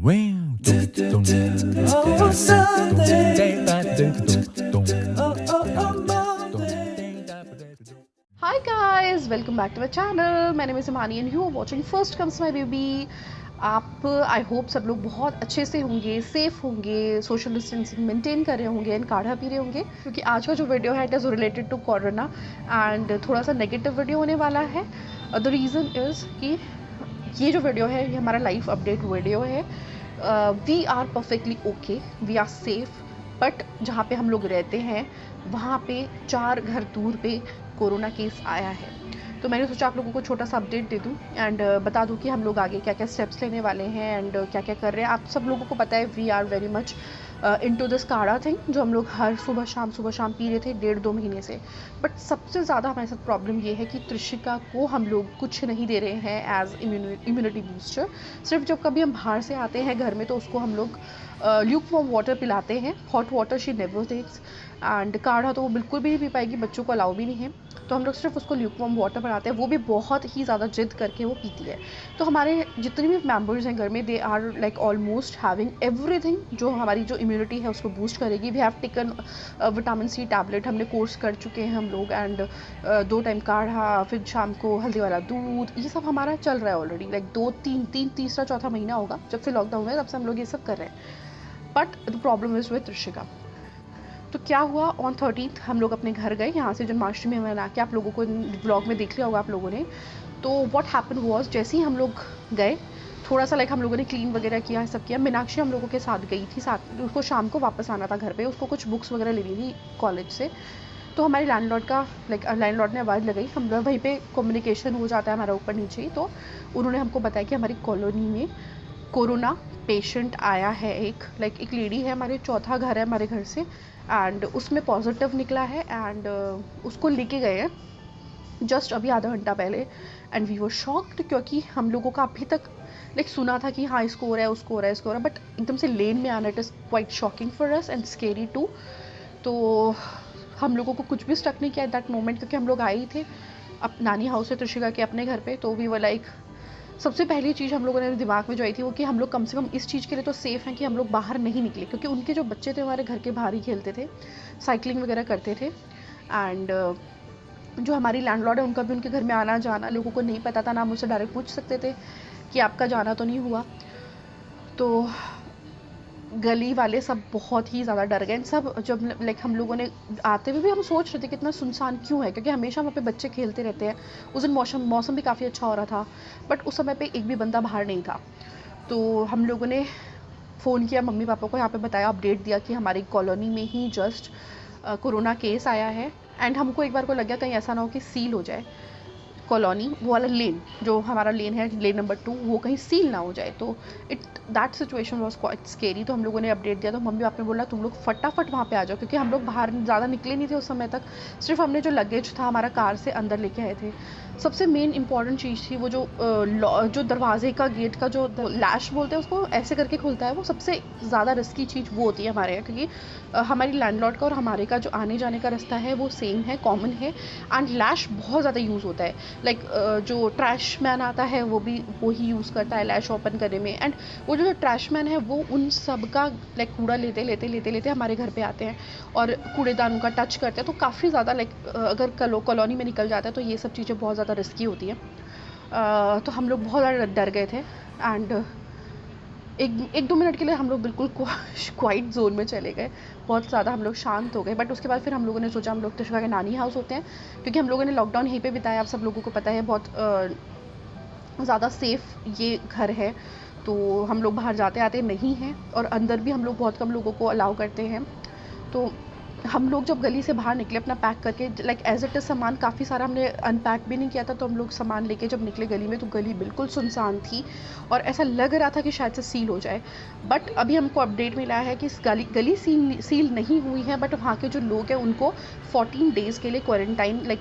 Hi guys, welcome back to my channel. My name is Imani and you are watching First Comes My Baby. आप I hope सब लोग बहुत अच्छे से होंगे, सेफ होंगे, सोशल डिस्टेंसिंग मेंटेन कर रहे होंगे एंड काढ़ा पी रहे होंगे, क्योंकि आज का जो वीडियो है it is related to corona and थोड़ा सा नेगेटिव वीडियो होने वाला है. द रीज़न इज़ कि ये जो वीडियो है ये हमारा लाइफ अपडेट वीडियो है. We are perfectly okay, we are safe, but जहाँ पे हम लोग रहते हैं वहाँ पे 4 घर दूर पे कोरोना केस आया है. तो मैंने सोचा आप लोगों को छोटा सा अपडेट दे दूँ एंड बता दूँ कि हम लोग आगे क्या क्या स्टेप्स लेने वाले हैं एंड क्या क्या कर रहे हैं. आप सब लोगों को पता है we are very much into this kadha thing जो हम लोग हर सुबह शाम पी रहे थे 1.5-2 महीने से. बट सबसे ज़्यादा हमारे साथ प्रॉब्लम ये है कि त्रिशिका को हम लोग कुछ नहीं दे रहे हैं एज इम्यूनिटी बूस्टर. सिर्फ जब कभी हम बाहर से आते हैं घर में तो उसको हम लोग ल्यूक वार्म वाटर पिलाते हैं. Hot water she never takes and kadha तो वो बिल्कुल भी नहीं पी पाएगी, बच्चों को अलाउ भी नहीं है. तो हम लोग सिर्फ उसको ल्यूक वार्म वाटर बनाते हैं, वो भी बहुत ही ज़्यादा जिद करके वो पीती है. तो हमारे जितने भी मेंबर्स हैं घर में they are like almost having everything जो हमारी जो इम्यूनिटी है उसको बूस्ट करेगी. We have taken vitamin C tablet, हमने कोर्स कर चुके हैं हम लोग एंड 2 टाइम काढ़ा, फिर शाम को हल्दी वाला दूध, ये सब हमारा चल रहा है ऑलरेडी. लाइक 2-3 तीसरा चौथा महीना होगा जब से लॉकडाउन है, तब से हम लोग ये सब कर रहे हैं. But the problem is with Trishika. तो क्या हुआ, ऑन 13th हम लोग अपने घर गए. यहाँ से जन्माष्टमी में मना के आप लोगों को ब्लॉग में देख लिया होगा आप लोगों ने. तो व्हाट हैपन वाज, जैसे ही हम लोग गए थोड़ा सा लाइक हम लोगों ने क्लीन वगैरह किया, सब किया. मीनाक्षी हम लोगों के साथ गई थी, साथ उसको शाम को वापस आना था घर पे, उसको कुछ बुक्स वगैरह लेनी थी कॉलेज से. तो हमारे लैंडलॉर्ड का लैंडलॉर्ड ने आवाज़ लगाई, हम लोग वहीं पे कम्युनिकेशन हो जाता है हमारा ऊपर नीचे ही. तो उन्होंने हमको बताया कि हमारी कॉलोनी में कोरोना पेशेंट आया है. एक लेडी है, हमारे चौथा घर है हमारे घर से, एंड उसमें पॉजिटिव निकला है एंड उसको लेके गए हैं जस्ट अभी आधा घंटा पहले. एंड वी वर शॉक्ड क्योंकि हम लोगों का अभी तक सुना था कि हाँ इसको हो रहा है, उसको हो रहा है, इसको हो रहा है, बट एकदम से लेन में आना it is quite shocking for us and scary too. तो हम लोगों को कुछ भी स्टक नहीं किया एट दैट मोमेंट, क्योंकि हम लोग आए ही थे नानी हाउस से त्रिशिका के अपने घर पे. तो वी वर लाइक, सबसे पहली चीज़ हम लोगों ने दिमाग में जो आई थी वो कि हम लोग कम से कम इस चीज़ के लिए तो सेफ़ हैं कि हम लोग बाहर नहीं निकले, क्योंकि उनके जो बच्चे थे हमारे घर के बाहर ही खेलते थे, साइकिलिंग वगैरह करते थे. एंड जो हमारी लैंडलॉर्ड है उनका भी उनके घर में आना जाना लोगों को नहीं पता था, ना मुझसे डायरेक्ट पूछ सकते थे कि आपका जाना तो नहीं हुआ. तो गली वाले सब बहुत ही ज़्यादा डर गए. सब जब लाइक हम लोगों ने आते हुए भी हम सोच रहे थे कि इतना सुनसान क्यों है, क्योंकि हमेशा वहाँ पे बच्चे खेलते रहते हैं. उस दिन मौसम भी काफ़ी अच्छा हो रहा था, बट उस समय पे एक भी बंदा बाहर नहीं था. तो हम लोगों ने फ़ोन किया मम्मी पापा को, यहाँ पे बताया, अपडेट दिया कि हमारी कॉलोनी में ही जस्ट कोरोना केस आया है. एंड हमको एक बार को लग गया कहीं ऐसा ना हो कि सील हो जाए कॉलोनी, वो वाला लेन जो हमारा लेन है, लेन नंबर 2, वो कहीं सील ना हो जाए. तो that situation was quite scary. तो हम लोगों ने अपडेट दिया तो मम्मी पापा ने बोला तुम लोग फटाफट वहाँ पे आ जाओ, क्योंकि हम लोग बाहर ज़्यादा निकले नहीं थे उस समय तक. सिर्फ हमने जो लगेज था हमारा कार से अंदर लेके आए थे. सबसे मेन इंपॉर्टेंट चीज़ थी वो जो दरवाजे का गेट का जो लैश बोलते हैं उसको ऐसे करके खुलता है, वो सबसे ज़्यादा रिस्की चीज़ वो होती है हमारे यहाँ, क्योंकि हमारी लैंडलॉर्ड का और हमारे का जो आने जाने का रास्ता है वो सेम है, कॉमन है. एंड लैश बहुत ज़्यादा यूज़ होता है. लाइक जो ट्रैश मैन आता है वो भी वो ही यूज़ करता है लैश ओपन करने में. एंड वो जो ट्रैश मैन है वो उन सब का लाइक कूड़ा लेते हमारे घर पे आते हैं और कूड़ेदानों का टच करते हैं. तो काफ़ी ज़्यादा लाइक अगर कॉलोनी में निकल जाता है तो ये सब चीज़ें बहुत ज़्यादा रिस्की होती हैं. तो हम लोग बहुत ज़्यादा डर गए थे. एंड 1-2 मिनट के लिए हम लोग बिल्कुल क्वाइट जोन में चले गए, बहुत ज़्यादा हम लोग शांत हो गए. बट उसके बाद फिर हम लोगों ने सोचा, हम लोग त्रिशिका के नानी हाउस होते हैं, क्योंकि हम लोगों ने लॉकडाउन यहीं पे बिताया, आप सब लोगों को पता है, बहुत ज़्यादा सेफ़ ये घर है. तो हम लोग बाहर जाते आते नहीं हैं और अंदर भी हम लोग बहुत कम लोगों को अलाउ करते हैं. तो हम लोग जब गली से बाहर निकले अपना पैक करके, लाइक एज इट इज़ सामान काफ़ी सारा हमने अनपैक भी नहीं किया था, तो हम लोग सामान लेके जब निकले गली में तो गली बिल्कुल सुनसान थी और ऐसा लग रहा था कि शायद से सील हो जाए. बट अभी हमको अपडेट मिला है कि इस गली सील नहीं हुई है, बट वहाँ के जो लोग हैं उनको 14 डेज़ के लिए क्वारंटाइन लाइक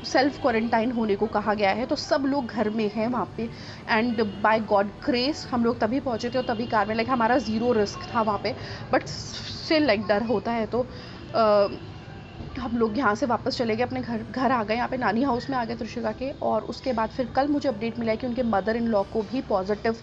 सेल्फ क्वारंटाइन होने को कहा गया है. तो सब लोग घर में हैं वहाँ पे. एंड बाय गॉड ग्रेस हम लोग तभी पहुँचे थे और तभी कार में, लाइक हमारा ज़ीरो रिस्क था वहाँ पे, बट स्टिल लाइक डर होता है. तो हम लोग यहाँ से वापस चले गए, अपने घर आ गए, यहाँ पे नानी हाउस में आ गए त्रिशिका के. और उसके बाद फिर कल मुझे अपडेट मिला है कि उनके मदर इन लॉ को भी पॉजिटिव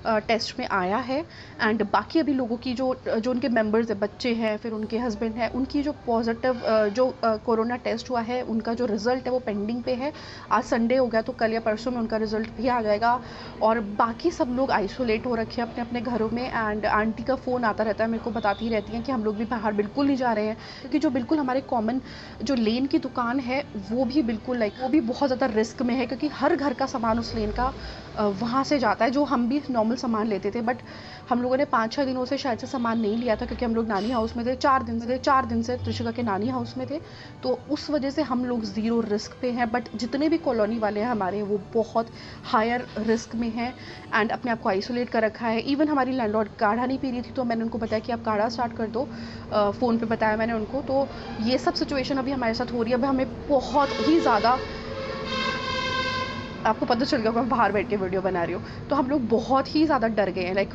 टेस्ट में आया है। एंड बाकी अभी लोगों की जो जो उनके मेंबर्स है, बच्चे हैं, फिर उनके हस्बैंड हैं, उनकी जो पॉजिटिव जो कोरोना टेस्ट हुआ है उनका जो रिज़ल्ट है वो पेंडिंग पे है। आज संडे हो गया तो कल या परसों में उनका रिज़ल्ट भी आ जाएगा। और बाकी सब लोग आइसोलेट हो रखे हैं अपने अपने घरों में। एंड आंटी का फ़ोन आता रहता है, मेरे को बताती रहती हैं कि हम लोग भी बाहर बिल्कुल नहीं जा रहे हैं, क्योंकि जो बिल्कुल हमारे कॉमन जो लेन की दुकान है वो भी बिल्कुल लाइक वो भी बहुत ज़्यादा रिस्क में है, क्योंकि हर घर का सामान उस लेन का वहाँ से जाता है, जो हम भी नॉर्मल सामान लेते थे। बट हम लोगों ने 5-6 दिनों से शायद से सामान नहीं लिया था, क्योंकि हम लोग नानी हाउस में थे, 4 दिन से त्रिशिका के नानी हाउस में थे, तो उस वजह से हम लोग ज़ीरो रिस्क पे हैं। बट जितने भी कॉलोनी वाले हैं हमारे वो बहुत हायर रिस्क में हैं एंड अपने आप को आइसोलेट कर रखा है। इवन हमारी लैंडलॉर्ड काढ़ा नहीं पी रही थी, तो मैंने उनको बताया कि आप काढ़ा स्टार्ट कर दो, फ़ोन पे बताया मैंने उनको। तो ये सब सिचुएशन अभी हमारे साथ हो रही है। अब हमें बहुत ही ज़्यादा, आपको पता चल गया होगा मैं बाहर बैठ के वीडियो बना रही हूँ, तो हम लोग बहुत ही ज़्यादा डर गए हैं लाइक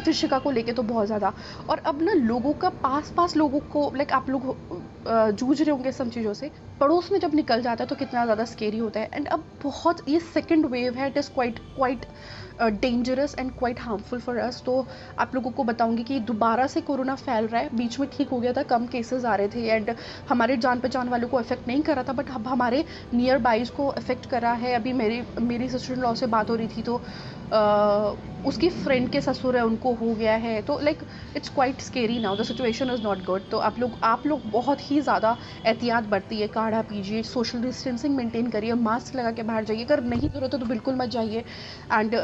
त्रिशिका को लेके तो बहुत ज़्यादा। और अब ना लोगों का पास लोगों को लाइक आप लोग जूझ रहे होंगे सब चीज़ों से, पड़ोस में जब निकल जाता है तो कितना ज़्यादा स्केरी होता है। एंड अब बहुत ये सेकंड वेव है, it is quite dangerous and quite harmful for us. तो आप लोगों को बताऊंगी कि दोबारा से कोरोना फैल रहा है। बीच में ठीक हो गया था, कम केसेस आ रहे थे एंड हमारे जान पहचान वालों को अफेक्ट नहीं कर रहा था, बट अब हमारे नियर बाइज को अफेक्ट कर रहा है। अभी मेरी सिस्टर इन लॉ से बात हो रही थी, तो उसकी फ्रेंड के ससुर है उनको हो गया है। तो like it's quite scary now, the situation is not good. तो आप लोग बहुत ही ज़्यादा एहतियात बरतिए, काढ़ा पीजिए, सोशल डिस्टेंसिंग मेंटेन करिए, मास्क लगा के बाहर जाइए, अगर नहीं ज़रूरत है तो बिल्कुल मत जाइए। एंड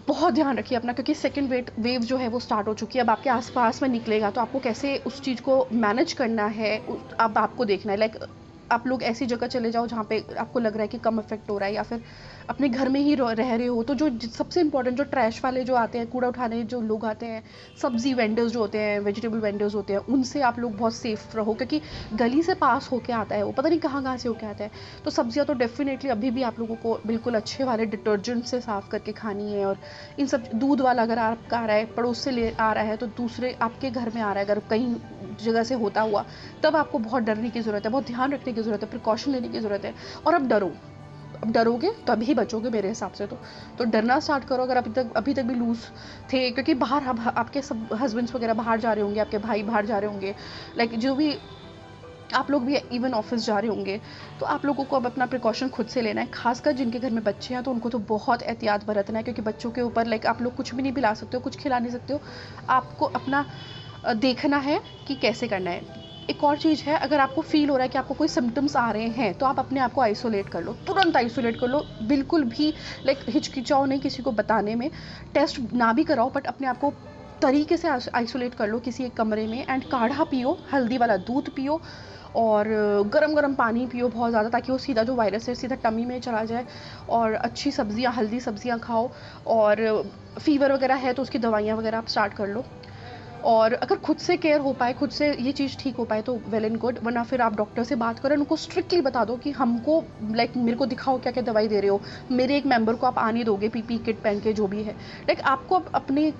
बहुत ध्यान रखिए अपना, क्योंकि सेकंड वेव जो है वो स्टार्ट हो चुकी है। अब आपके आसपास में निकलेगा तो आपको कैसे उस चीज़ को मैनेज करना है, अब आपको देखना है। लाइक आप लोग ऐसी जगह चले जाओ जहाँ पे आपको लग रहा है कि कम इफेक्ट हो रहा है, या फिर अपने घर में ही रह रहे हो। तो जो सबसे इम्पोर्टेंट जो ट्रैश वाले जो आते हैं, कूड़ा उठाने जो लोग आते हैं, सब्जी वेंडर्स जो होते हैं, वेजिटेबल वेंडर्स होते हैं, उनसे आप लोग बहुत सेफ रहो, क्योंकि गली से पास होके आता है वो, पता नहीं कहाँ से होके आता है। तो सब्जियाँ तो डेफिनेटली अभी भी आप लोगों को बिल्कुल अच्छे वाले डिटर्जेंट से साफ़ करके खानी है। और इन सब दूध वाला अगर आपका आ रहा है, पड़ोस से ले आ रहा है, तो दूसरे आपके घर में आ रहा है अगर कहीं जगह से होता हुआ, तब आपको बहुत डरने की ज़रूरत है, बहुत ध्यान रखने की ज़रूरत है, प्रिकॉशन लेने की ज़रूरत है। और अब डरोगे तभी बचोगे मेरे हिसाब से। तो डरना स्टार्ट करो, अगर अभी तक भी लूज थे, क्योंकि बाहर अब आपके सब हस्बैंड्स वगैरह बाहर जा रहे होंगे, आपके भाई बाहर जा रहे होंगे, लाइक जो भी आप लोग भी इवन ऑफिस जा रहे होंगे, तो आप लोगों को अब अपना प्रिकॉशन खुद से लेना है। खासकर जिनके घर में बच्चे हैं तो उनको तो बहुत एहतियात बरतना है, क्योंकि बच्चों के ऊपर लाइक आप लोग कुछ भी नहीं पिला सकते हो, कुछ खिला नहीं सकते हो। आपको अपना देखना है कि कैसे करना है। एक और चीज़ है, अगर आपको फील हो रहा है कि आपको कोई सिम्टम्स आ रहे हैं, तो आप अपने आप को आइसोलेट कर लो, तुरंत आइसोलेट कर लो। बिल्कुल भी लाइक हिचकिचाओ नहीं किसी को बताने में, टेस्ट ना भी कराओ, बट अपने आप को तरीके से आइसोलेट कर लो किसी एक कमरे में। एंड काढ़ा पियो, हल्दी वाला दूध पियो, और गरम पानी पियो बहुत ज़्यादा, ताकि वो सीधा जो वायरस है सीधा टमी में चला जाए। और अच्छी सब्जियां, हेल्दी सब्जियां खाओ। और फीवर वगैरह है तो उसकी दवाइयाँ वगैरह आप स्टार्ट कर लो। और अगर खुद से केयर हो पाए, खुद से ये चीज़ ठीक हो पाए तो वेल एंड गुड, वरना फिर आप डॉक्टर से बात करें, उनको स्ट्रिक्टली बता दो कि हमको लाइक मेरे को दिखाओ क्या क्या दवाई दे रहे हो, मेरे एक मेंबर को आप आने दोगे पीपी किट पहन के, जो भी है। लाइक आपको अपने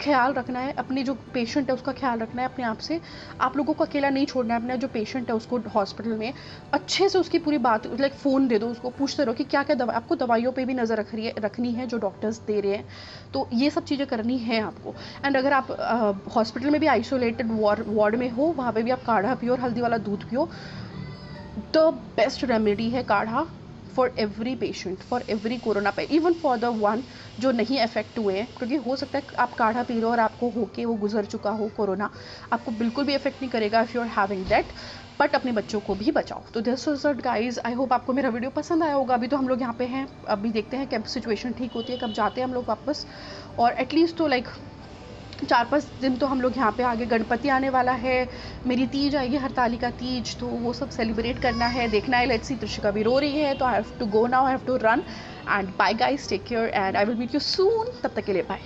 ख्याल रखना है, अपने जो पेशेंट है उसका ख्याल रखना है अपने आप से। आप लोगों को अकेला नहीं छोड़ना है। अपना जो पेशेंट है उसको हॉस्पिटल में अच्छे से उसकी पूरी बात लाइक फ़ोन दे दो उसको, पूछते रहो कि क्या क्या दवा, आपको दवाइयों पे भी नज़र रखनी है जो डॉक्टर्स दे रहे हैं। तो ये सब चीज़ें करनी है आपको। एंड अगर आप हॉस्पिटल में भी आइसोलेटेड वार्ड में हो, वहाँ पे भी आप काढ़ा पियो और हल्दी वाला दूध पियो। द बेस्ट रेमेडी है काढ़ा for every patient, for every corona पे, इवन फॉर द वन जो नहीं अफेक्ट हुए हैं। क्योंकि हो सकता है आप काढ़ा पी लो और आपको होके वो गुजर चुका हो कोरोना, आपको बिल्कुल भी अफेक्ट नहीं करेगा if you are having that. But अपने बच्चों को भी बचाओ। तो this is it guys, I hope आपको मेरा वीडियो पसंद आया होगा। अभी तो हम लोग यहाँ पे हैं, अभी देखते हैं कब सिचुएशन ठीक होती है, कब जाते हैं हम लोग वापस। और एटलीस्ट तो लाइक 4-5 दिन तो हम लोग यहाँ पे, आगे गणपति आने वाला है, मेरी तीज आएगी, हरतालिका तीज, तो वो सब सेलिब्रेट करना है, देखना है। लेट्स सी, त्रिशिका भी रो रही है तो I have to go now, I have to run. And bye guys, take care and I will meet you soon. तब तक के लिए बाय।